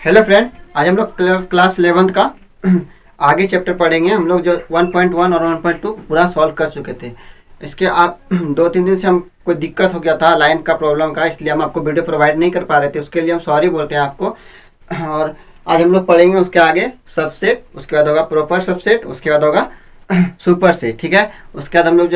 Hello friend, आज हम लोग क्लास 11 का आगे चैप्टर पढ़ेंगे। हम लोग जो 1.1 और 1.2 पूरा सॉल्व कर चुके थे। इसके आप 2-3 दिन से हम कोई दिक्कत हो गया था लाइन का प्रॉब्लम का, इसलिए हम आपको वीडियो प्रोवाइड नहीं कर पा रहे थे। उसके लिए हम सॉरी बोलते हैं आपको। और आज हम लोग पढ़ेंगे उसके आगे सबसेट, उसके बाद होगा प्रॉपर सबसेट, उसके बाद होगा सुपर सेट। ठीक है, उसके बाद हम लोग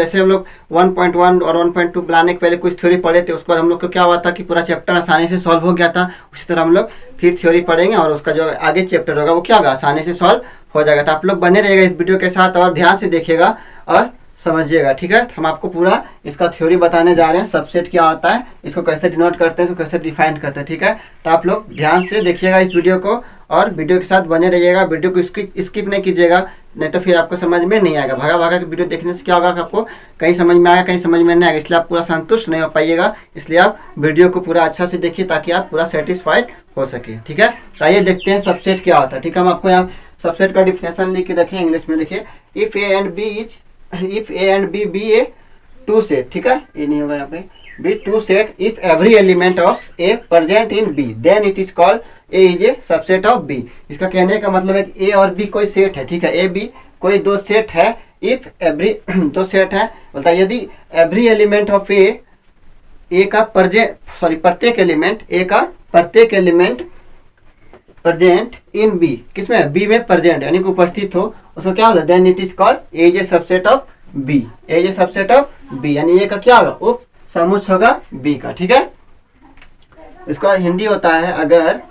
1.1 और 1.2 बनाने के पहले कुछ थ्योरी पढ़े थे। उसके बाद हम लोग को क्या हुआ था कि पूरा चैप्टर आसानी से सॉल्व हो गया था। उसी तरह हम लोग फिर थ्योरी पढ़ेंगे और उसका जो आगे चैप्टर होगा वो क्या होगा, आसानी से सॉल्व हो जाएगा। तो आप लोग बने रहिएगा इस वीडियो के साथ और ध्यान से देखिएगा और समझिएगा। ठीक है, हम आपको पूरा इसका थ्योरी बताने जा रहे हैं। सबसेट क्या होता है, इसको कैसे डिनोट करते हैं, इसको कैसे डिफाइन करते हैं। ठीक है, तो आप लोग ध्यान से देखिएगा इस वीडियो को और वीडियो के साथ बने रहिएगा। वीडियो को स्किप नहीं कीजिएगा, नहीं तो फिर आपको समझ में नहीं आएगा। भागा भागा के वीडियो देखने से क्या होगा कि आपको कहीं समझ में आएगा, कहीं समझ में नहीं आएगा। इसलिए आप पूरा संतुष्ट नहीं हो पाइएगा। इसलिए आप वीडियो को पूरा अच्छा से देखिए ताकि आप पूरा सेटिस्फाइड हो सके। ठीक है, तो आइए देखते हैं सबसेट क्या होता है। ठीक है, हम आपको यहाँ सबसेट का डिफिनेशन लिख के रखें इंग्लिश में। देखिए, if A and B be a two set. ठीक है, ये नहीं होगा यहाँ पे, be two set if every element of A present in B then it is called A is a subset of B. इसका कहने का मतलब है कि ए और बी कोई सेट है। ठीक है, ए बी कोई दो सेट है। इफ एवरी दो सेट है, बोलता है यदि एवरी एलिमेंट ऑफ ए का प्रत्येक एलिमेंट प्रेजेंट इन बी, किसमें, बी में प्रेजेंट यानी कि उपस्थित हो, उसको क्या होगा, then it is called A is a subset of B. A is a subset of B यानी ए का क्या होगा, उप समुच्चय होगा बी का। ठीक है, इसका हिंदी होता है अगर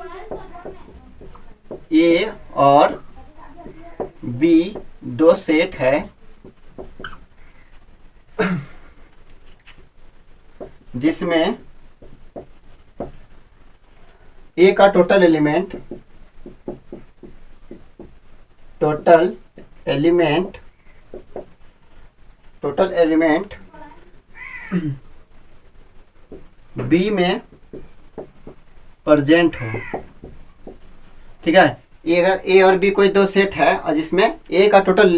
ए और बी दो सेट है जिसमें ए का टोटल एलिमेंट बी में प्रेजेंट हो। ठीक है, अगर ए और बी कोई दो सेट है और जिसमें ए का टोटल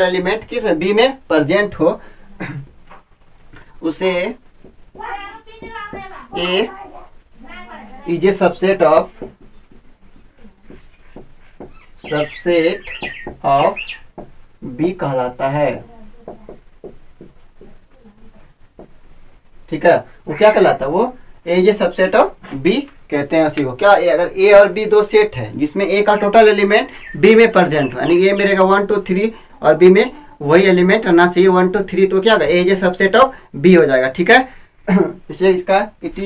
एलिमेंट किसमें, बी में प्रेजेंट हो, उसे A is a subset of B कहलाता है। ठीक है, वो क्या कहलाता है, वो A is a subset of B कहते हैं उसी को। क्या, अगर ए और बी दो सेट है जिसमें ए का टोटल एलिमेंट बी में प्रेजेंट हो, यानी ए में रहेगा 1 2 3 और बी में वही एलिमेंट रहना चाहिए 1 2 3, तो क्या होगा, A is a subset of B हो जाएगा। ठीक है, इसलिए इसका it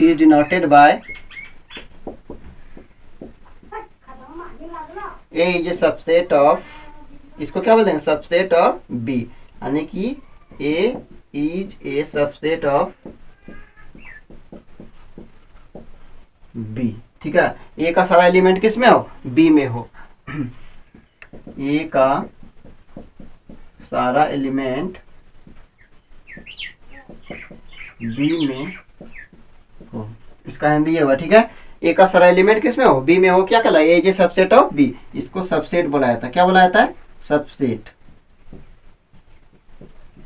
is denoted by A is a subset of, इसको क्या बोलते हैं, सबसेट ऑफ बी, यानी कि A is a subset of B. ठीक है, ए का सारा एलिमेंट किस में हो, बी में हो। ए का सारा एलिमेंट बी में हो, इसका हिंदी ये हुआ। ठीक है, ए का सारा एलिमेंट किस में हो, बी में हो, क्या कहला, ए जे सबसेट ऑफ बी। इसको सबसेट बोला जाता है। क्या बोला जाता है, सबसेट।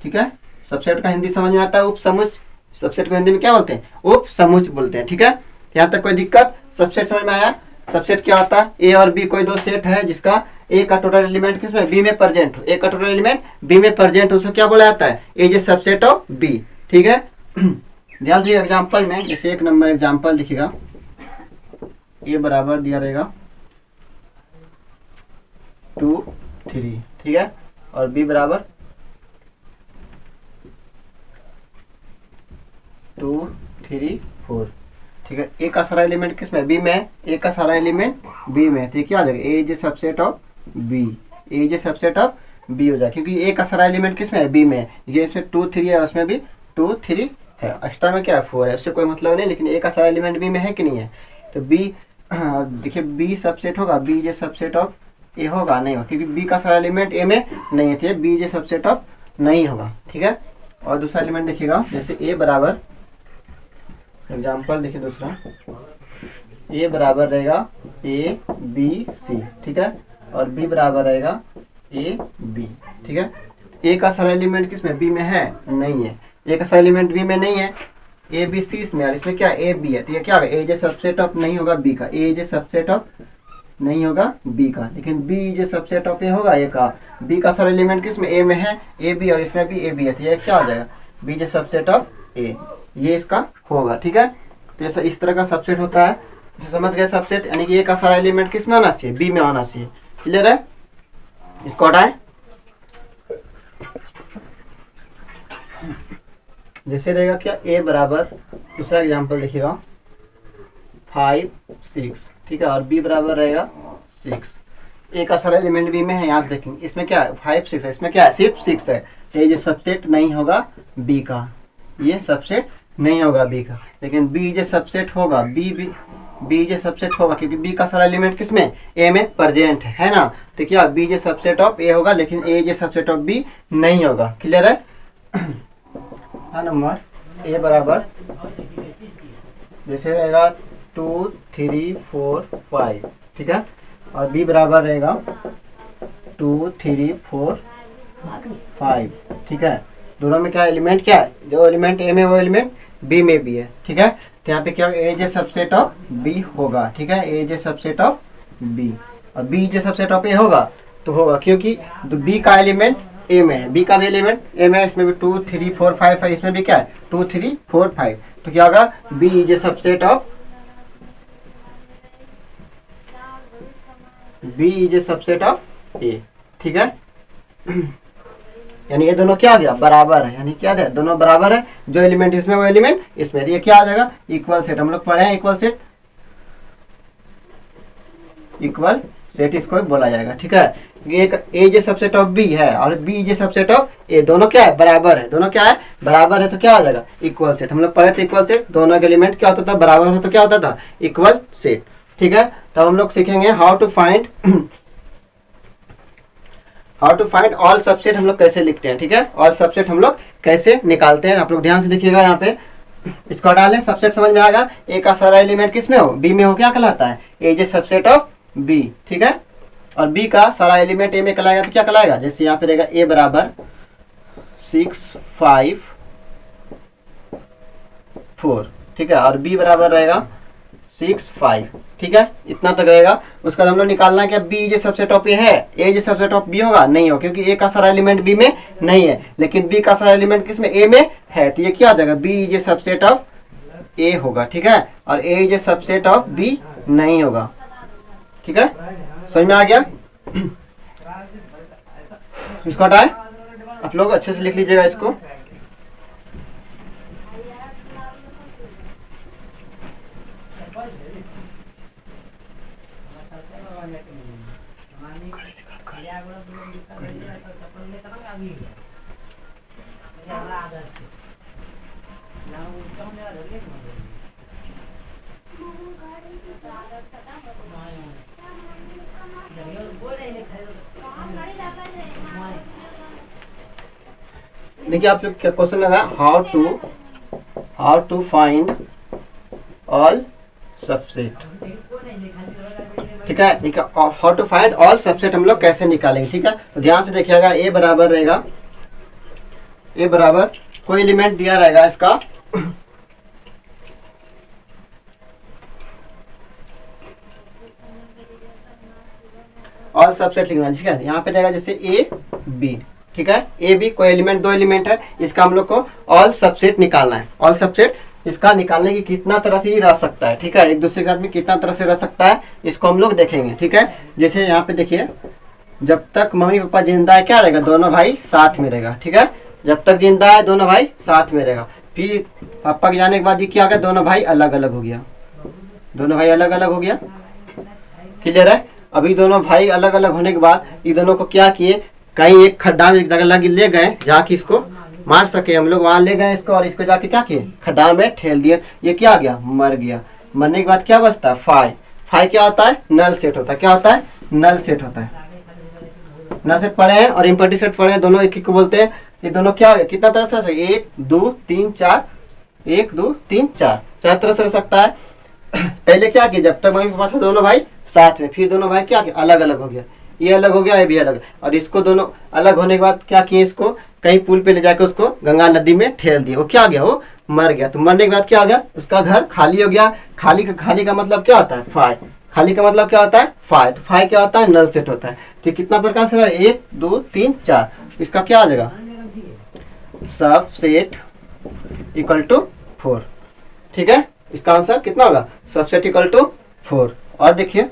ठीक है, सबसेट का हिंदी समझ में आता है, उपसमुच्चय। सबसेट को हिंदी में क्या बोलते हैं, उपसमुच्चय बोलते हैं। ठीक है, यहाँ तक कोई दिक्कत, सबसेट समझ में आया। सबसेट क्या होता है, ए और बी कोई दो सेट है जिसका ए का टोटल एलिमेंट किसमें, बी में प्रेजेंट हो, ए का टोटल एलिमेंट बी में प्रेजेंट हो, उसको क्या बोला जाता है, A is a subset of B. ठीक है, ध्यान से एग्जांपल में, जैसे 1 नंबर एग्जांपल दिखेगा, ए बराबर दिया रहेगा 2 3। ठीक है, और बी बराबर 2 3 4। ठीक है, ए का सारा एलिमेंट किसमें, बी में, ए का सारा एलिमेंट बी में, तो क्या आ जाएगा, A is a subset of B, A is a subset of B हो जाएगा, क्योंकि ए का सारा एलिमेंट किसमें है, बी में। ये 2 3 है, उसमें भी 2 3 है, एक्स्ट्रा में क्या है, 4 है, उससे कोई मतलब नहीं, लेकिन ए का सारा एलिमेंट बी में है कि नहीं है। तो बी, देखिए बी सबसेट होगा, B is a subset of A होगा, नहीं होगा, क्योंकि बी का सारा एलिमेंट ए में नहीं है, तो B is a subset of नहीं होगा। ठीक है, और दूसरा एलिमेंट देखिएगा, जैसे ए बराबर, एग्जाम्पल देखिए दूसरा, ए बराबर रहेगा ए बी सी। ठीक है, और बी बराबर रहेगा ए बी। ठीक है, ए का सारा एलिमेंट किसमें, बी में है, नहीं है, ए का सारा एलिमेंट बी में नहीं है, ए बी सी इसमें, और इसमें क्या ए बी है, तो ये क्या होगा, ए जे सबसेट ऑफ नहीं होगा बी का, ए जे सबसेट ऑफ नहीं होगा बी का, लेकिन B J subset of A होगा ए का। बी का सारा एलिमेंट किसमें, ए में है, ए बी, और इसमें भी ए बी है, तो ये क्या हो जाएगा, बी जे सबसेट ऑफ ए, ये इसका होगा। ठीक है, तो ऐसा इस तरह का सबसेट होता है, तो समझ गए सबसेट, यानी कि ए का सारा एलिमेंट किस में आना चाहिए, बी में आना चाहिए। क्लियर है, इसको हटाएं। जैसे रहेगा क्या, ए बराबर, दूसरा एग्जांपल देखिएगा 5 6, ठीक है, और बी बराबर रहेगा 6। ए का सारा एलिमेंट बी में है, यहाँ से देखेंगे इसमें क्या है 5 6 है, इसमें क्या है सिर्फ 6 है, तो ये सबसेट नहीं होगा बी का, ये सबसेट नहीं होगा बी का, लेकिन बी जे सबसेट होगा, बी जे सबसेट होगा, क्योंकि बी का सारा एलिमेंट किसमें, ए में प्रेजेंट है ना, तो क्या B J subset of A होगा, लेकिन ए जे सबसेट ऑफ बी नहीं होगा। क्लियर है। नंबर ए बराबर जैसे रहेगा 2 3 4 5, ठीक है, और बी बराबर रहेगा 2 3 4 5, ठीक है। दोनों में क्या एलिमेंट क्या है, जो एलिमेंट ए में वो एलिमेंट बी में भी है। ठीक है, तो यहाँ पे क्या ए जे सबसेट ऑफ बी होगा। ठीक है, ए जे सबसेट ऑफ बी, और B J subset of A होगा, तो होगा क्योंकि बी का एलिमेंट ए में है, बी का भी एलिमेंट ए में है, इसमें भी 2 3 4 5 है, इसमें भी क्या है 2 3 4 5, तो क्या होगा B is a subset of, B is a subset of A. ठीक है, यानी ये दोनों क्या आ गया, बराबर है, यानी क्या है दोनों बराबर है, जो एलिमेंट इसमें वो एलिमेंट इसमें, ये क्या आ जाएगा इक्वल सेट, हम लोग पढ़े हैं इक्वल सेट, इक्वल सेट इसको बोला जाएगा। ठीक है, एक ए जे सबसेट ऑफ बी है और बी जे सबसेट ऑफ ए, दोनों क्या है बराबर है, दोनों क्या है बराबर है, तो क्या आ जाएगा इक्वल सेट। हम लोग पढ़े थे इक्वल सेट, दोनों के एलिमेंट क्या होता था बराबर होता, तो क्या होता था इक्वल सेट। ठीक है, तब हम लोग सीखेंगे how to find all subset हम लोग कैसे लिखते हैं। ठीक है, ऑल सबसेट हम लोग कैसे निकालते हैं, आप लोग ध्यान से देखिएगा, यहाँ पे इसको डालें, सबसेट समझ में आएगा। ए का सारा एलिमेंट किस में हो, बी में हो, क्या कहलाता है ए जे सबसेट ऑफ बी। ठीक है, और बी का सारा एलिमेंट ए में कहलाएगा, तो क्या कहलाएगा, जैसे यहाँ पे रहेगा ए बराबर 6 5 4, ठीक है, और बी बराबर रहेगा 6 5, ठीक है, इतना तक रहेगा। उसका बाद हम लोग निकालना है कि B J subset of A है, ए जे सबसेट ऑफ बी होगा, नहीं हो, क्योंकि ए का सारा एलिमेंट बी में नहीं है, लेकिन बी का सारा एलिमेंट किस में ए में है, तो ये क्या आ जाएगा B J subset of A होगा। ठीक है, और ए जे सबसेट ऑफ बी नहीं होगा। ठीक है, समझ में आ गया। इसको हटाए, आप लोग अच्छे से लिख लीजिएगा इसको। देखिए आप लोग क्या क्वेश्चन लगा, how to find all subset. ठीक है, how to find all subset हम लोग कैसे निकालेंगे। ठीक है, तो ध्यान से देखिएगा, ए बराबर रहेगा, ए बराबर कोई एलिमेंट दिया रहेगा इसका, ऑल सबसेट लिखना। ठीक है, यहाँ पे रहेगा जैसे ए बी, ठीक है, ए बी कोई एलिमेंट, दो एलिमेंट है, इसका हम लोग को ऑल सबसेट निकालना है। ऑल सबसेट इसका निकालने की कितना तरह से ही रह सकता है। ठीक है, एक दूसरे के आदमी कितना तरह से रह सकता है, इसको हम लोग देखेंगे। ठीक है, जैसे यहाँ पे देखिए, जब तक मम्मी पापा जिंदा है क्या रहेगा, दोनों भाई साथ में रहेगा। ठीक है, जब तक जिंदा है दोनों भाई साथ में रहेगा, फिर पापा के जाने के बाद ये क्या हो गया, दोनों भाई अलग अलग हो गया, दोनों भाई अलग अलग हो गया। क्लियर है, अभी दोनों भाई अलग अलग होने के बाद ये दोनों को क्या किए, कहीं एक खड्डा में एक जगह लगे ले गए, जहाँ की इसको मार सके हम लोग, वहां ले गए इसको, और इसको जाके क्या किए खड्डा में ठेल दिए, ये क्या आ गया मर गया। मरने के बाद क्या बचता है फाई, फाई क्या होता है नल सेट होता है, क्या होता है नल सेट होता है। नल सेट पढ़े हैं और इम्पर्टी सेट पढ़े हैं, दोनों एक ही को बोलते हैं। ये दोनों क्या हो गया, कितना तरह से 1 2 3 4, 1 2 3 4, 4 तरह से रह सकता है। पहले क्या किया, जब तक मम्मी पापा थे दोनों भाई साथ में, फिर दोनों भाई क्या किया अलग अलग हो गया, ये अलग हो गया, ये भी अलग, और इसको दोनों अलग होने के बाद क्या किए, इसको कहीं पुल पे ले जाकर उसको गंगा नदी में ठेल दिए, वो क्या गया वो मर गया, तो मरने के बाद क्या हो गया, उसका घर खाली हो गया। खाली का मतलब क्या होता है, फाइव। खाली का मतलब क्या होता है, फाइव। तो फाइव क्या होता है, नल सेट होता है। तो कितना प्रकार से, 1 2 3 4, इसका क्या आ जाएगा, सब सेट इक्वल टू 4। ठीक है, इसका आंसर कितना होगा, सब सेट इक्वल टू 4। और देखिए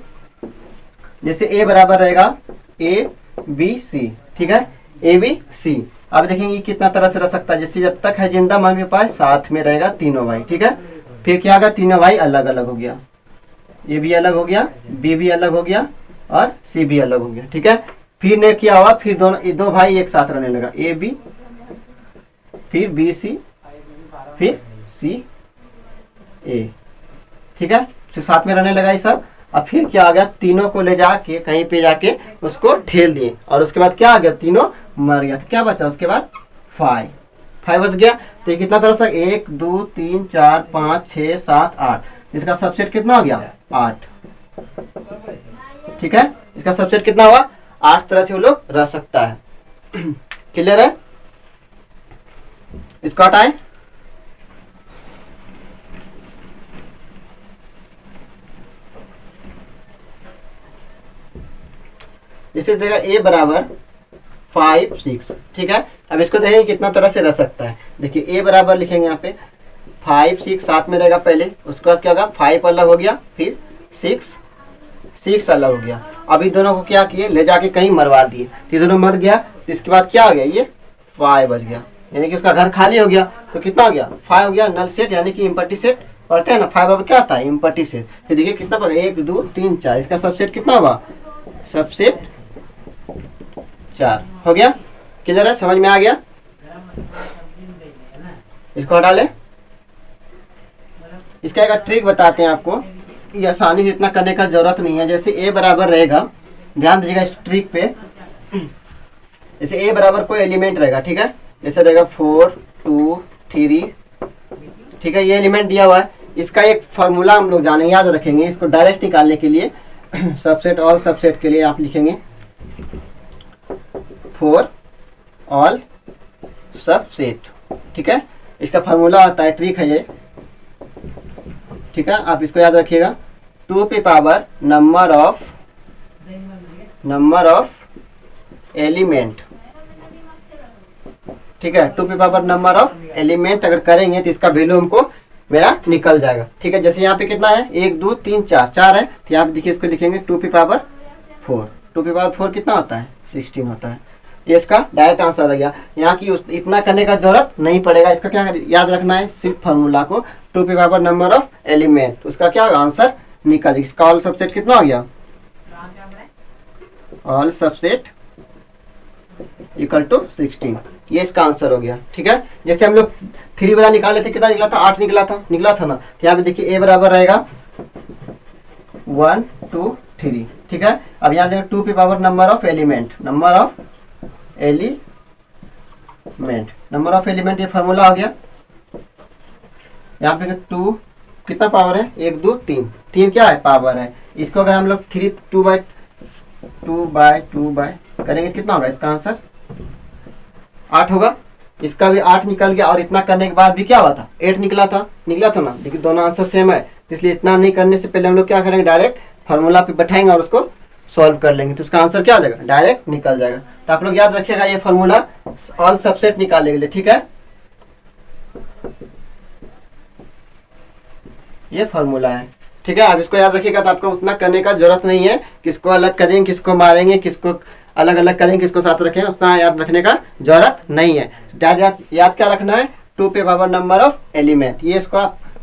जैसे ए बराबर रहेगा ए बी सी, ठीक है, ए बी सी। अब देखेंगे कितना तरह से रह सकता है, जैसे जब तक है जिंदा मम्मी पापा साथ में रहेगा तीनों भाई, ठीक है। फिर क्या होगा, तीनों भाई अलग अलग हो गया, ए भी अलग हो गया, बी भी अलग हो गया और सी भी अलग हो गया, ठीक है। फिर ने क्या हुआ, फिर दो भाई एक साथ रहने लगा, ए बी, फिर बी सी, फिर सी ए, ठीक है, तो साथ में रहने लगा ये सब। अब फिर क्या आ गया, तीनों को ले जाके कहीं पे जाके उसको ठेल दिए और उसके बाद क्या आ गया, तीनों मर गया। तो क्या बचा उसके बाद, 5 बच गया। तो ये कितना तरह से, 1 2 3 4 5 6 7 8, इसका सबसेट कितना हो गया, 8। ठीक है, इसका सबसेट कितना हुआ, 8 तरह से वो लोग रह सकता है। क्लियर है, इसको हटाएं। इसे देगा ए बराबर 5 6, ठीक है। अब इसको देखेंगे कितना तरह से रह सकता है। देखिए ए बराबर लिखेंगे यहाँ पे 5 6 साथ में रहेगा पहले, उसके बाद क्या होगा, 5 अलग हो गया, फिर 6 अलग हो गया। अभी दोनों को क्या किए, ले जाके कहीं मरवा दिए, तो दोनों मर गया। तो इसके बाद क्या हो गया, ये 5 बच गया, यानी कि उसका घर खाली हो गया। तो कितना हो गया, 5 हो गया, नल सेट यानी कि इम्पटी सेट पढ़ते हैं ना, 5 अब क्या आता है, इम्पटी सेट। तो देखिए कितना पर, 1 2 3 4, इसका सबसेट कितना होगा, सबसेट 4 हो गया। क्लियर है, समझ में आ गया। इसको हटा ले। इसका एक ट्रिक बताते हैं आपको, ये आसानी से इतना करने का जरूरत नहीं है। जैसे ए बराबर रहेगा, ध्यान दीजिएगा इस ट्रिक पे। जैसे ए बराबर कोई एलिमेंट रहेगा, ठीक है, जैसे रहेगा 4 2 3, ठीक है, ये एलिमेंट दिया हुआ है। इसका एक फॉर्मूला हम लोग जानेंगे, याद रखेंगे इसको डायरेक्ट निकालने के लिए। सबसेट ऑल सबसेट के लिए आप लिखेंगे फॉर ऑल सबसेट, ठीक है। इसका फार्मूला आता है, ट्रिक है ये, ठीक है, आप इसको याद रखिएगा। 2 पे पावर नंबर ऑफ एलिमेंट, ठीक है, 2 पे पावर नंबर ऑफ एलिमेंट अगर करेंगे तो इसका वैल्यू हमको मेरा निकल जाएगा, ठीक है। जैसे यहाँ पे कितना है, 1 2 3 4 है, तो यहाँ पे देखिए इसको लिखेंगे 2 पे पावर 4। 2 पे पावर 4 कितना होता है, 16 होता है। ये इसका डायरेक्ट आंसर आ गया। यहाँ की इतना करने का जरूरत नहीं पड़ेगा। इसका क्या याद रखना है, सिर्फ फार्मूला को, 2 पे पावर नंबर ऑफ एलिमेंट, उसका क्या आंसर निकल। इसका ऑल सबसेट कितना हो गया, ऑल सबसेट इक्वल टू 16, ये इसका आंसर हो गया, ठीक है। जैसे हम लोग 3 वाला निकाले थे, कितना निकला था, 8 निकला था ना। तो यहाँ पे देखिए ए बराबर रहेगा 1 2 3, ठीक है। अब यहाँ देखो 2 पे power number of element, number of element ये फार्मूला हो गया। यहाँ पे 2 कितना पावर है, 1 2 3, 3 क्या है, पावर है। इसको अगर हम लोग 3 2 बाय करेंगे कितना होगा, इसका आंसर 8 होगा। इसका भी 8 निकल गया। और इतना करने के बाद भी क्या हुआ था, 8 निकला था ना। देखिए दोनों आंसर सेम है, इसलिए इतना नहीं करने से पहले हम लोग क्या करेंगे, डायरेक्ट फार्मूला पे बैठाएंगे और उसको सॉल्व कर लेंगे, तो उसका आंसर क्या आ जाएगा, डायरेक्ट निकल जाएगा। तो आप लोग याद रखिएगा ये फार्मूला ऑल सबसेट निकालने के लिए, ठीक है, ये फार्मूला है, ठीक है। आप इसको याद रखिएगा, तो आपको उतना करने का जरूरत नहीं है, किसको अलग करेंगे, किसको मारेंगे, किसको अलग अलग करेंगे, किसको साथ रखेंगे, उतना याद रखने का जरूरत नहीं है। याद क्या रखना है, 2 पे पावर नंबर ऑफ एलिमेंट, ये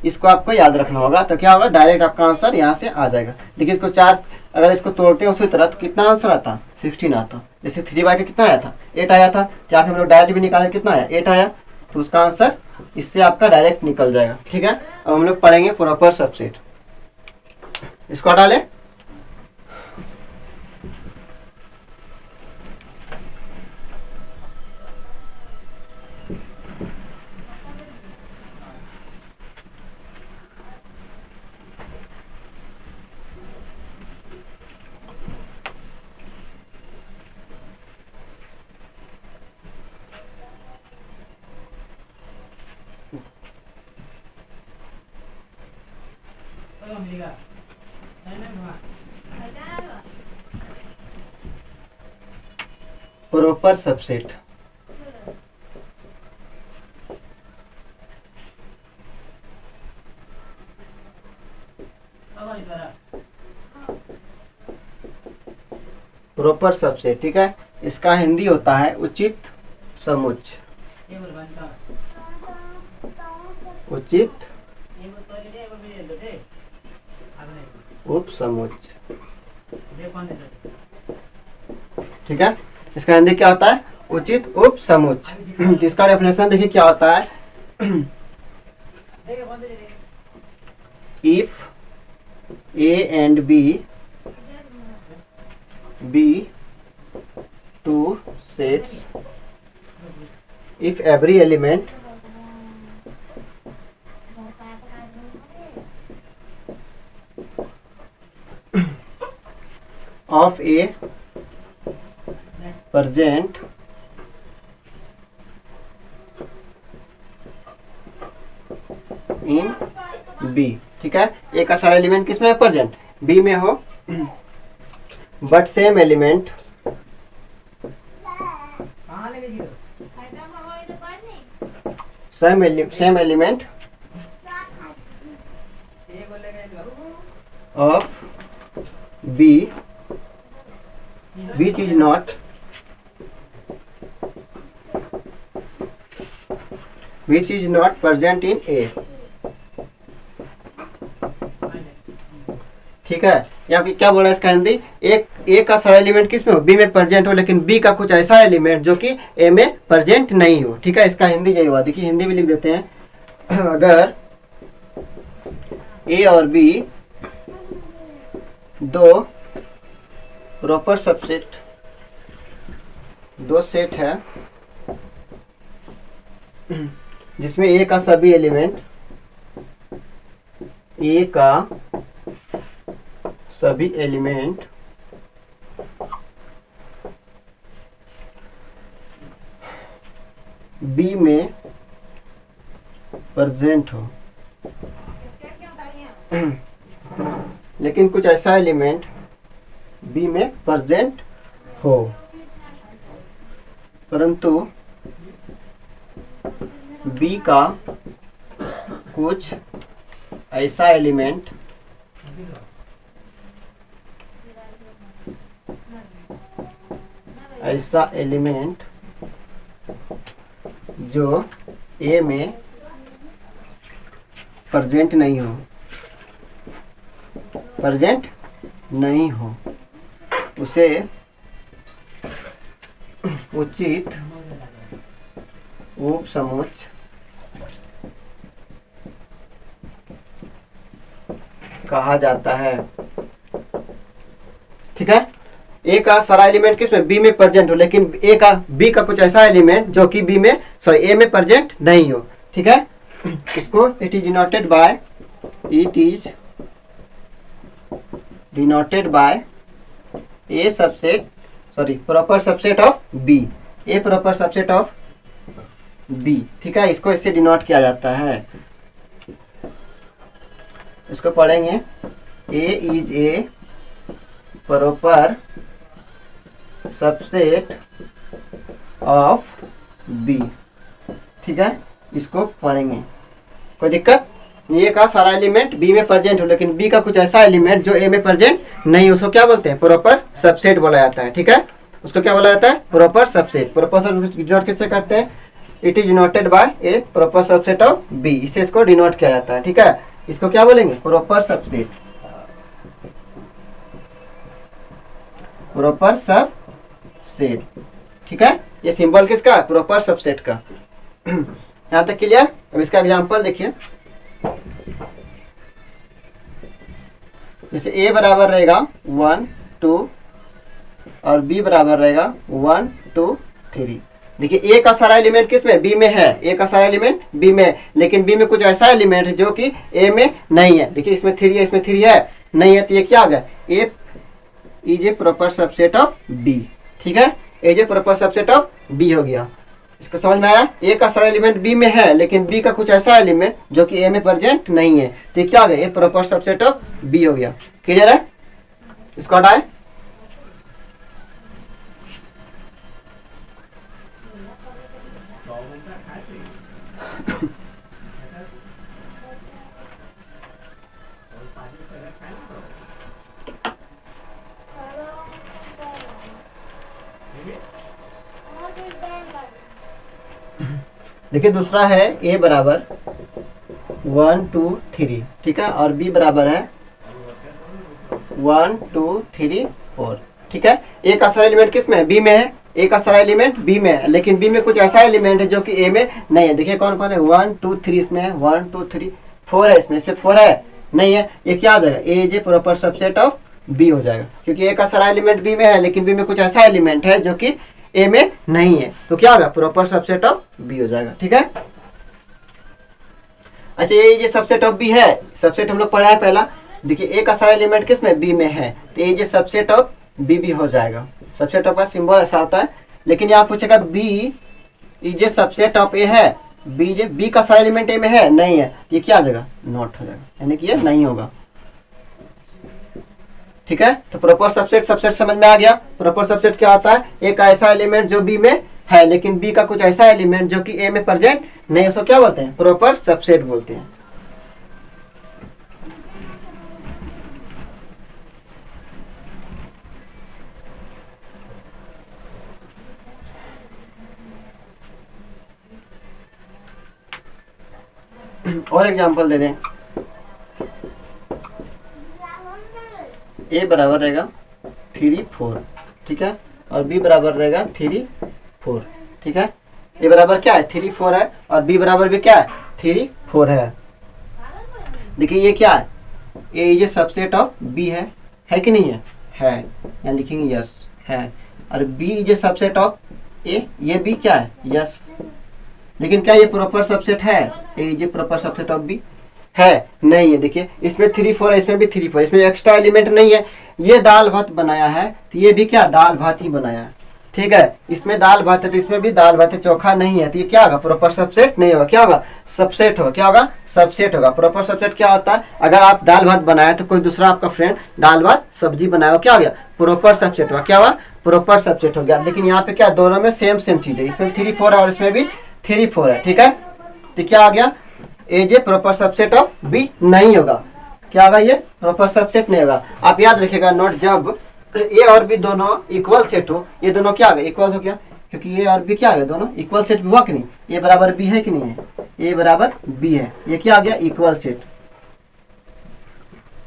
इसको आपको याद रखना होगा। तो क्या होगा, डायरेक्ट आपका आंसर यहाँ से आ जाएगा। देखिए इसको 4 अगर इसको तोड़ते हैं उसी तरह, तो कितना आंसर आता, 16 आता। जैसे 3 बाय का कितना आया था, 8 आया था। क्या हम लोग डायरेक्ट भी निकाले, कितना आया, 8 आया। तो उसका आंसर इससे आपका डायरेक्ट निकल जाएगा, ठीक है। अब हम लोग पढ़ेंगे प्रॉपर सबसेट, इसको हटा ले। Proper subset. प्रॉपर सबसेट, ठीक है। इसका हिंदी होता है उचित समुच्चय। उचित उपसमुच्चय, ठीक है। इसका हिंदी क्या होता है? उचित उपसमुच्चय। इसका डेफिनेशन देखिए क्या होता है। If A and B be two sets, if every element of A present in B, ठीक है। ए का सारा एलिमेंट किसमें है? प्रेजेंट। बी में हो but same element same element of B which is not present in A, ठीक है। यहाँ पे क्या बोला है इसका हिंदी? एक ए का सारा एलिमेंट किस में हो? बी में प्रेजेंट हो, लेकिन बी का कुछ ऐसा एलिमेंट जो कि ए में प्रेजेंट नहीं हो, ठीक है। इसका हिंदी यही हुआ। देखिए हिंदी में लिख देते हैं। अगर ए और बी दो प्रॉपर सबसेट, दो सेट है जिसमें ए का सभी एलिमेंट, ए का सभी एलिमेंट बी में प्रेजेंट हो, लेकिन कुछ ऐसा एलिमेंट बी में प्रेजेंट हो, परंतु बी का कुछ ऐसा एलिमेंट जो ए में प्रेजेंट नहीं हो, उसे उचित उपसमुच्चय कहा जाता है, ठीक है। ए का सारा एलिमेंट किसमें? बी में प्रेजेंट हो, लेकिन बी का कुछ ऐसा एलिमेंट जो कि ए में प्रेजेंट नहीं हो, ठीक है। इसको it is denoted by A subset, proper subset of B, A proper subset of B, ठीक है। इसको इससे डिनोट किया जाता है। इसको पढ़ेंगे। A is a proper subset of B, ठीक है। इसको पढ़ेंगे, कोई दिक्कत? ए का सारा एलिमेंट बी में प्रेजेंट हो, लेकिन बी का कुछ ऐसा एलिमेंट जो ए में प्रेजेंट नहीं, उसको क्या बोलते हैं? प्रॉपर सबसेट बोला जाता है, ठीक है। उसको क्या बोला जाता है? Proper subset. Proper subset denote किससे करते हैं? It is denoted by A proper subset of B, इससे इसको डिनोट किया जाता है, ठीक है। इसको क्या बोलेंगे? प्रॉपर सबसेट, प्रॉपर सबसेट, ठीक है। ये सिंबल किसका? प्रॉपर सबसेट का। यहाँ तक क्लियर? अब इसका एग्जांपल देखिए। जैसे ए बराबर रहेगा 1 2 और बी बराबर रहेगा 1 2 3। देखिए ए का सारा एलिमेंट किस में? बी में है। ए का सारा एलिमेंट बी में, लेकिन बी में कुछ ऐसा एलिमेंट है जो कि ए में नहीं है। देखिए इसमें 3 है, इसमें 3 है, नहीं है, तो ये क्या आ गया? A is a proper subset of B, ठीक है। A is a proper subset of B हो गया। इसको समझ में आया? ए का सारा एलिमेंट बी में है लेकिन बी का कुछ ऐसा एलिमेंट जो कि ए में प्रेजेंट नहीं है, तो ये क्या हो गया? ए प्रॉपर सबसेट ऑफ बी हो गया। क्लियर है? इसको हटाए। देखिए दूसरा है ए बराबर 1 2 3, ठीक है, और बी बराबर है 1 2 3 4, ठीक है। ए का सारा एलिमेंट किस में है? बी में है। ए का सारा एलिमेंट बी में है लेकिन बी में कुछ ऐसा एलिमेंट है जो कि ए में नहीं है। देखिए कौन कौन है? 1 2 3 इसमें है, 1 2 3 4 है, इसमें 4 है नहीं है। ये क्या आ जाएगा? A is a proper subset of B हो जाएगा, क्योंकि ए का सारा एलिमेंट बी में है लेकिन बी में कुछ ऐसा एलिमेंट है जो कि ए में नहीं है, तो क्या होगा? प्रॉपर सबसेट ऑफ बी हो जाएगा, ठीक है। अच्छा ये सबसेट ऑफ बी है, सबसेट हम लोग पढ़ा है पहला। देखिए ए का सारा एलिमेंट किस में? बी में है, तो ये सबसेट ऑफ बी भी हो जाएगा। सबसेट ऑफ का सिंबल ऐसा होता है, लेकिन यहाँ पूछेगा B is a subset of A है, बी का सारा एलिमेंट ए में है नहीं है, ये क्या आ जाएगा? नॉट हो जाएगा, यानी कि ये नहीं होगा, ठीक है। तो प्रॉपर सबसेट समझ में आ गया। प्रॉपर सबसेट क्या होता है? एक ऐसा एलिमेंट जो बी में है लेकिन बी का कुछ ऐसा एलिमेंट जो कि ए में प्रेजेंट नहीं, उसको क्या बोलते हैं? प्रॉपर सबसेट बोलते हैं। और एग्जांपल दे दें। ए बराबर रहेगा 3 4, ठीक है, और बी बराबर रहेगा 3 4, ठीक है। ए बराबर क्या है? 3 4 है, और बी बराबर भी क्या है? 3 4 है। देखिए ये क्या है? ए ये सबसेट ऑफ बी है कि नहीं है? है, यहाँ लिखेंगे यस है। और बी ये सबसेट ऑफ ए, ये भी क्या है? यस। लेकिन क्या ये प्रॉपर सबसेट है? ए ये प्रॉपर सबसेट ऑफ बी है नहीं है। देखिए इसमें 3 4 है, इसमें भी 3 4, इसमें एक्स्ट्रा एलिमेंट नहीं है। ये दाल भात बनाया है तो ये भी क्या? दाल भात ही बनाया है, ठीक है। इसमें दाल भात है तो इसमें भी दाल भात है, चोखा नहीं है, तो ये क्या होगा? प्रॉपर सबसेट नहीं होगा। क्या होगा? सबसेट होगा। क्या होगा? सबसेट होगा। प्रॉपर सबसेट क्या होता है? अगर आप दाल भात बनाए तो कोई दूसरा आपका फ्रेंड दाल भात सब्जी बनाया, क्या हो गया? प्रॉपर सबसेट हुआ। क्या हुआ? प्रॉपर सबसेट हो गया। लेकिन यहाँ पे क्या? दोनों में सेम चीज है, इसमें 3 4 है और इसमें भी 3 4 है, ठीक है। तो क्या आ गया? ए जे प्रॉपर सबसेट ऑफ बी नहीं होगा। क्या होगा? ये प्रॉपर सबसेट नहीं होगा। आप याद रखिएगा नोट, जब ए और बी दोनों इक्वल सेट हो, ये दोनों क्या आ गए? इक्वल हो गया, क्योंकि ए और बी क्या आ गया? दोनों इक्वल सेट हुआ कि नहीं? ए बराबर बी है कि नहीं है? ए बराबर बी है, ये क्या आ गया? Equal set,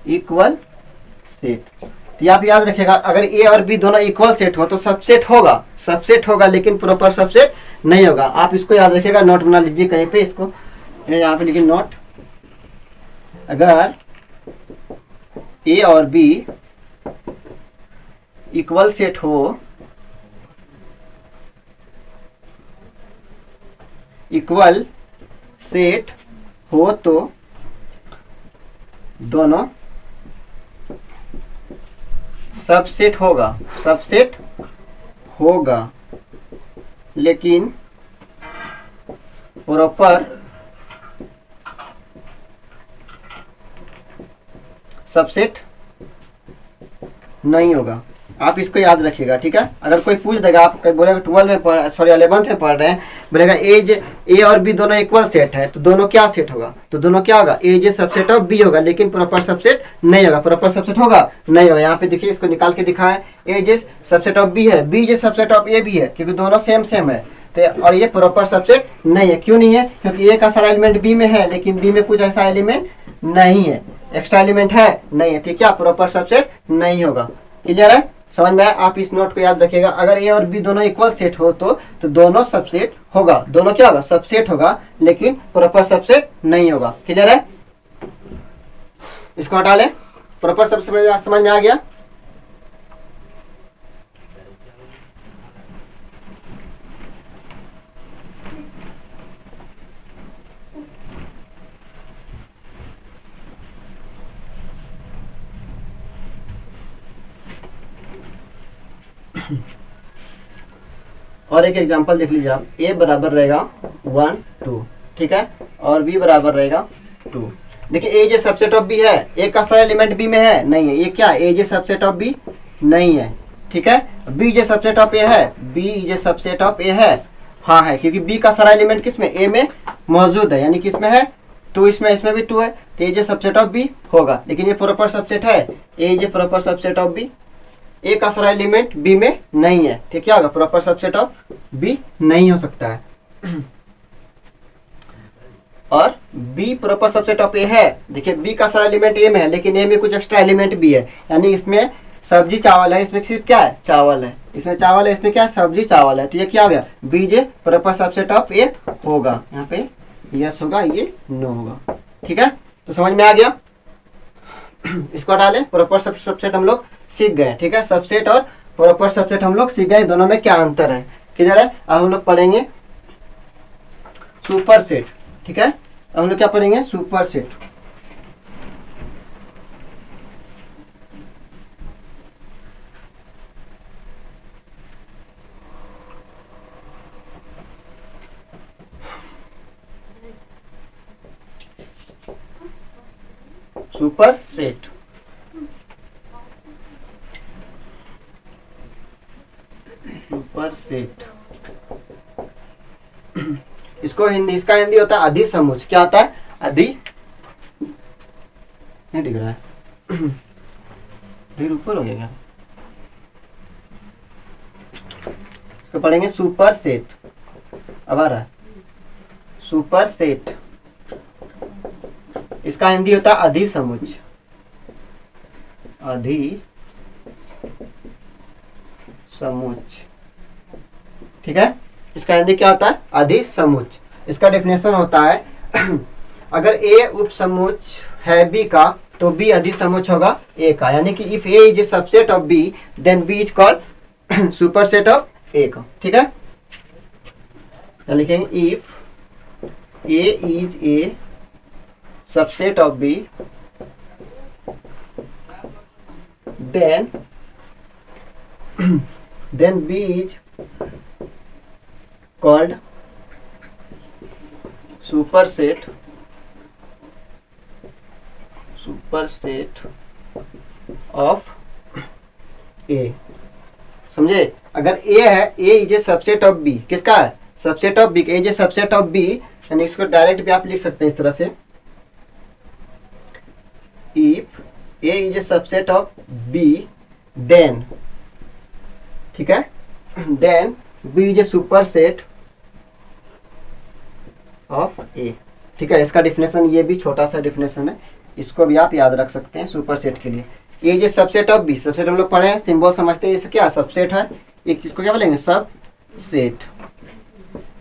equal set. तो आप याद रखिएगा अगर ए और बी दोनों इक्वल सेट हो तो सबसेट होगा, सबसेट होगा लेकिन प्रॉपर सबसेट नहीं होगा। आप इसको याद रखिएगा, नोट बना लीजिए कहीं पे, इसको यहाँ पे लिखिए नोट। अगर ए और बी इक्वल सेट हो, इक्वल सेट हो तो दोनों सबसेट होगा, सबसेट होगा, लेकिन प्रॉपर सबसेट नहीं होगा। आप इसको याद रखिएगा, ठीक है। अगर कोई पूछ देगा, आप बोलेगा 12 में पढ़, सॉरी 11th में पढ़ रहे हैं, बोलेगा ए और बी दोनों इक्वल सेट है तो दोनों क्या सेट होगा? तो दोनों क्या होगा? A is subset of B होगा लेकिन प्रॉपर सबसेट नहीं होगा। प्रॉपर सबसेट होगा? नहीं होगा। यहाँ पे देखिए, इसको निकाल के दिखाएं। ए जे सबसेट ऑफ बी है, बी जे सबसेट ऑफ ए भी है, क्योंकि दोनों सेम है। तो और ये प्रॉपर सबसेट नहीं है। क्यों नहीं है? क्योंकि ए का सारा एलिमेंट बी में है लेकिन बी में कुछ ऐसा एलिमेंट नहीं है, एक्स्ट्रा एलिमेंट है नहीं है, तो क्या प्रॉपर सबसेट नहीं होगा। क्लियर है? समझ में आया? आप इस नोट को याद रखिएगा। अगर ए और बी दोनों इक्वल सेट हो तो दोनों सबसेट होगा, दोनों क्या होगा? सबसेट होगा, लेकिन प्रॉपर सबसेट नहीं होगा। क्लियर है? इसको हटा ले। प्रॉपर सबसेट समझ में आ गया? और एक एग्जांपल देख लीजिए आप, ए बराबर रहेगा 1 2, ठीक है, और बी बराबर रहेगा 2। देखिए ए जे सबसेट ऑफ बी है, ए का सारा एलिमेंट बी में है, नहीं है, ये क्या है, ए जे सबसेट ऑफ बी नहीं है, ठीक है। B J subset of A है, B J subset of A है, हाँ है, क्योंकि बी का सारा एलिमेंट किस में, ए में मौजूद है, यानी किस में है 2, इसमें भी 2 है, तो ए जे सबसेट ऑफ बी होगा। लेकिन ये प्रॉपर सबसेट है, ए जे प्रॉपर सबसेट ऑफ बी, ए का सारा एलिमेंट बी में नहीं है, ठीक, क्या होगा, प्रॉपर सबसेट ऑफ बी नहीं हो सकता है। और B proper subset of A है, देखिए बी का सारा एलिमेंट ए में है, लेकिन ए में कुछ एक्स्ट्रा एलिमेंट भी है, यानी इसमें सब्जी चावल है, इसमें सिर्फ क्या है, चावल है, इसमें चावल है, इसमें क्या है, सब्जी चावल है, तो ये क्या हो गया, B is proper subset of A होगा। यहाँ पे यस होगा, ये नो होगा, ठीक है, तो समझ में आ गया। इसको डालें, प्रॉपर सबसेट हम लोग सीख गए, ठीक है, सबसेट और प्रॉपर सबसेट हम लोग सीख गए, दोनों में क्या अंतर है, क्लियर है। अब हम लोग पढ़ेंगे सुपर सेट, ठीक है, अब हम लोग क्या पढ़ेंगे, super set. Super set, super set, इसको हिंदी, इसका हिंदी होता है अधिसमुच, क्या होता है, अधि, नहीं दिख रहा है, फिर ऊपर हो गया क्या, इसको पढ़ेंगे सुपर सेट। अब आ रहा है सुपर सेट, इसका हिंदी होता है अधिसमुच, अधिसमुच, ठीक है, इसका हिंदी क्या होता है, अधिसमुच। इसका डेफिनेशन होता है अगर ए उपसमुच है बी का तो बी अधिसमुच होगा ए का, यानी कि if A is a subset of B then B is called superset of A का, ठीक है। लिखेंगे if A is a subset of B then B is called superset of A। समझे, अगर A है, A is a subset of B, किसका है, subset of B, A is a subset of B, यानी इसको डायरेक्ट भी आप लिख सकते हैं इस तरह से, if A is a subset of B then, ठीक है, then B is a superset of A, ठीक है। इसका डिफिनेशन ये भी छोटा सा डिफिनेशन है, इसको भी आप याद रख सकते हैं सुपर सेट के लिए। A is a subset of B, subset हम लोग पढ़े हैं, सिंबल समझते हैं, इसे क्या सबसेट है, एक इसको क्या बोलेंगे, सब सेट,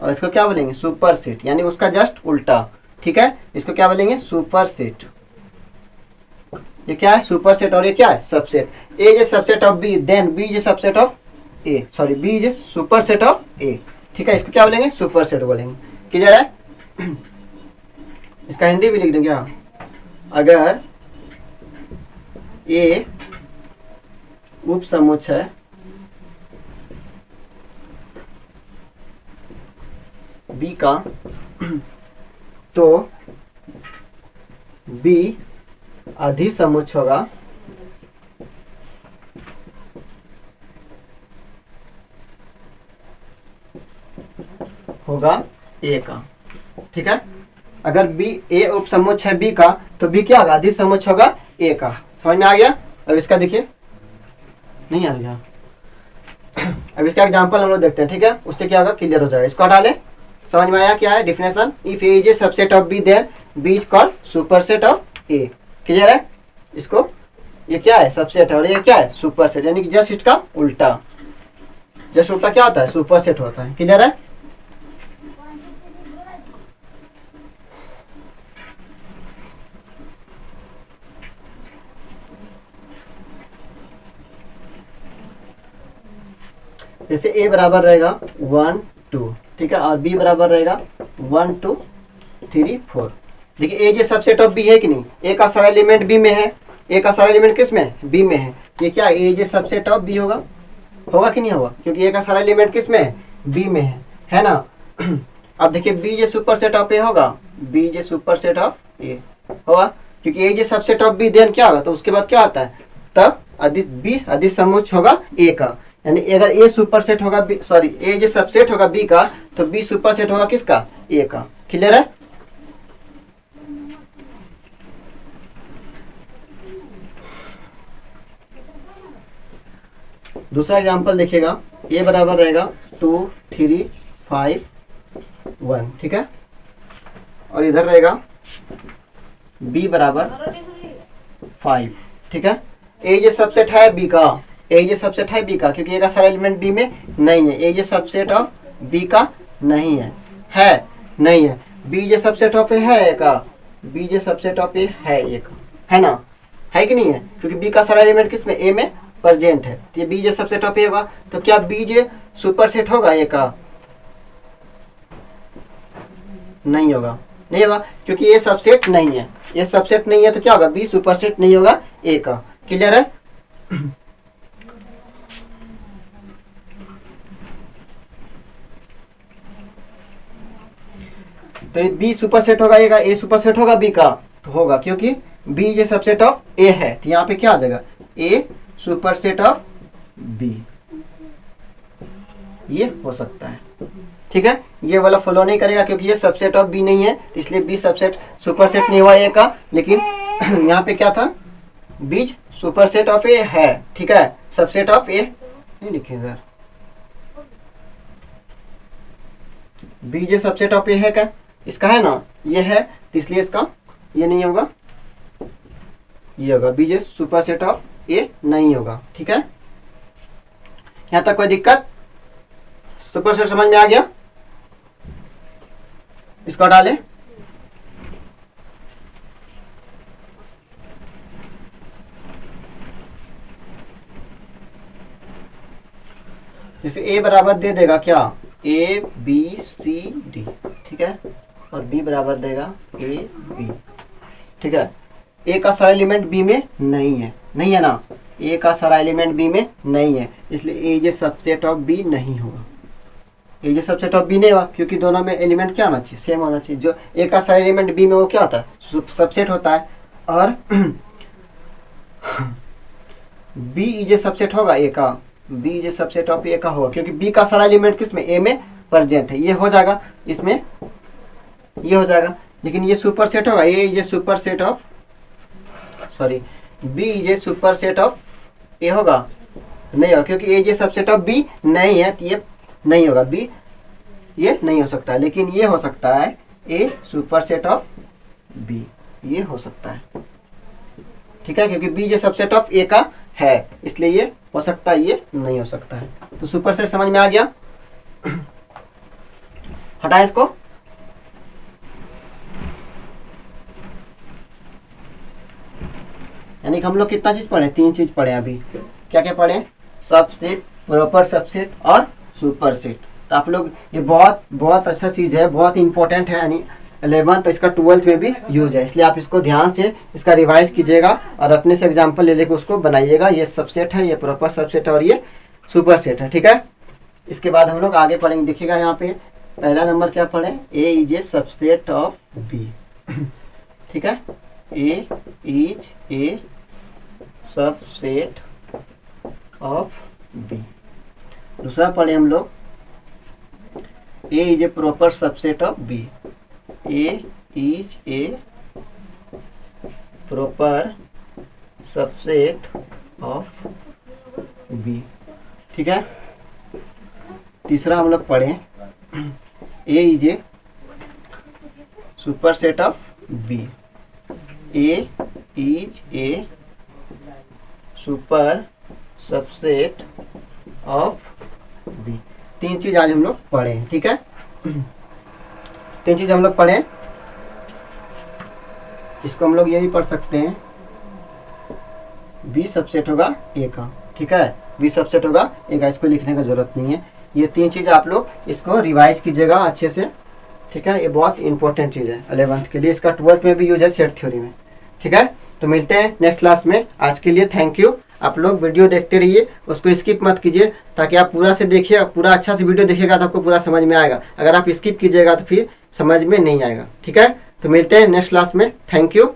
और इसको क्या बोलेंगे, सुपर सेट, यानी उसका जस्ट उल्टा, ठीक है, इसको क्या बोलेंगे, सुपर सेट। ये क्या है, सुपर सेट, और ये क्या है, subset. A is a subset of B then B is a subset of A, sorry B is a superset of A, ठीक है, इसको क्या बोलेंगे, सुपर सेट बोलेंगे, क्लियर है। इसका हिंदी भी लिख देंगे, अगर ए उपसमुच है बी का तो बी अधिसमुच होगा ए का, ठीक है। अगर बी ए उपसमुच है बी का तो बी क्या होगा, अधिसमुच होगा ए का, समझ में आ गया। अब इसका देखिए, नहीं आ गया, अब इसका एग्जांपल हम लोग देखते हैं, ठीक है, उससे क्या होगा, क्लियर हो जाएगा। इसको हटा ले, समझ में आया क्या है definition, if A is a subset of B then B is called superset of A, clear है। इसको, ये क्या है, सबसेट है, और ये क्या है, सुपर सेट, यानी कि जस्ट इसका उल्टा, जस्ट उल्टा क्या होता है, सुपर सेट होता है, क्लियर है। जैसे ए बराबर रहेगा 1 2, ठीक है, और बी बराबर रहेगा 1 2 3 4। देखिए ए जो सबसेट ऑफ बी है कि नहीं, ए का सारा एलिमेंट बी में है, ए का सारा एलिमेंट किस में है, बी में है, ये क्या ए जो सबसेट ऑफ बी होगा कि नहीं होगा, क्योंकि ए का सारा एलिमेंट किस में है, बी में है ना। अब देखिए B is superset of A होगा, B is superset of A होगा, क्योंकि A is subset of B, then क्या होगा, तो उसके बाद क्या आता है, तब अधिक बी अधिक समोच्च होगा ए का, यानी अगर ए सुपर सेट होगा B, sorry A is subset होगा बी का, तो बी सुपर सेट होगा किसका, ए का। क्लियर है। दूसरा एग्जांपल देखिएगा, ए बराबर रहेगा 2 3 5 1, ठीक है, और इधर रहेगा b बराबर 5, ठीक है। ए जे सबसेट है बी का, ए जे सबसेट है बी का, क्योंकि ए का सारा एलिमेंट बी में नहीं है, ए जे सबसेट ऑफ बी का नहीं है नहीं है। B J subset of A है ए का, B J subset of A है ए का, है ना, है कि नहीं है, क्योंकि बी का सारा एलिमेंट किस में, ए में प्रेजेंट है, तो ये B J subset of A होगा। तो क्या बी जे सुपर सेट होगा ए का, नहीं होगा, नहीं होगा, क्योंकि ये सबसेट नहीं है, ये सबसेट नहीं है, तो क्या होगा, बी सुपर सेट नहीं होगा ए का। क्लियर है। तो बी सुपर सेट होगा ए का, ए सुपर सेट होगा बी का, तो होगा, क्योंकि बी ये सबसेट ऑफ ए है, तो यहाँ पे क्या आ जाएगा, ए सुपर सेट ऑफ बी, ये हो सकता है, ठीक है। ये वाला फॉलो नहीं करेगा, क्योंकि ये सबसेट ऑफ बी नहीं है, इसलिए बी सबसेट सुपर सेट नहीं हुआ ए का, लेकिन यहाँ पे क्या था, be super set of A है, ठीक है, सबसेट ऑफ ए नहीं लिखेगा, B J subset of A है क्या, इसका है ना, ये है, तो इसलिए इसका ये नहीं होगा, ये होगा, B is superset of A नहीं होगा, ठीक है। यहाँ तक कोई दिक्कत, सुपर सेट समझ में आ गया, इसको डालें। जैसे ए बराबर दे देगा क्या, ए बी सी डी, ठीक है, और बी बराबर देगा ए बी, ठीक है। ए का सारा एलिमेंट बी में नहीं है ना, ए का सारा एलिमेंट बी में नहीं है, इसलिए ए जे सबसेट ऑफ बी नहीं होगा, A is subset of B नहीं होगा, क्योंकि दोनों में एलिमेंट क्या होना चाहिए, सेम होना चाहिए। जो ए का सारा एलिमेंट बी में वो क्या होता है, सबसेट होता है, और बी जे सबसेट होगा ए का, B J subset of A का होगा, क्योंकि बी का सारा एलिमेंट किस में, ए में प्रेजेंट है, ये हो जाएगा, इसमें ये हो जाएगा, लेकिन ये सुपर सेट होगा, A is superset of, sorry B is superset of A होगा, नहीं होगा, क्योंकि A is subset of B नहीं है, तो ये नहीं होगा, बी ये नहीं हो सकता है, लेकिन ये हो सकता है ए सुपर सेट ऑफ बी, ये हो सकता है, ठीक है, क्योंकि B J subset of A का है, इसलिए ये हो सकता है, ये नहीं हो सकता है। तो सुपर सेट समझ में आ गया, हटाए इसको। यानी कि हम लोग कितना चीज पढ़े, 3 चीज पढ़े अभी, क्या क्या पढ़े, सबसेट, प्रॉपर सबसेट और सुपर सेट। तो आप लोग ये बहुत बहुत अच्छा चीज है, बहुत इंपॉर्टेंट है, यानी 11th तो इसका 12th में भी यूज है, इसलिए आप इसको ध्यान से इसका रिवाइज कीजिएगा और अपने से एग्जाम्पल ले लेकर उसको बनाइएगा। ये सबसेट है, ये प्रॉपर सबसेट है और ये सुपर सेट है, ठीक है। इसके बाद हम लोग आगे पढ़ेंगे, देखिएगा यहाँ पे पहला नंबर क्या पढ़े, A is a subset of B, ठीक है, A is a subset of B. दूसरा पढ़े हम लोग, A is a proper subset of B, A is a proper subset of B, ठीक है। तीसरा हम लोग पढ़े, A is a superset of B, A is a super subset of B. 3 चीज आज हम लोग पढ़े हैं, ठीक है, 3 चीज हम लोग पढ़े। इसको हम लोग ये भी पढ़ सकते हैं, बी सबसेट होगा ए का, ठीक है, बी सबसेट होगा ए का, इसको लिखने का जरूरत नहीं है। ये 3 चीज आप लोग इसको रिवाइज कीजिएगा अच्छे से, ठीक है, ये बहुत इंपॉर्टेंट चीज है 11th के लिए, इसका 12th में भी यूज है सेट थ्योरी में, ठीक है। तो मिलते हैं नेक्स्ट क्लास में, आज के लिए थैंक यू। आप लोग वीडियो देखते रहिए, उसको स्किप मत कीजिए, ताकि आप पूरा से देखिए, पूरा अच्छा से वीडियो देखिएगा तो आपको पूरा समझ में आएगा। अगर आप स्किप कीजिएगा तो फिर समझ में नहीं आएगा। ठीक है, तो मिलते हैं नेक्स्ट क्लास में। Thank you.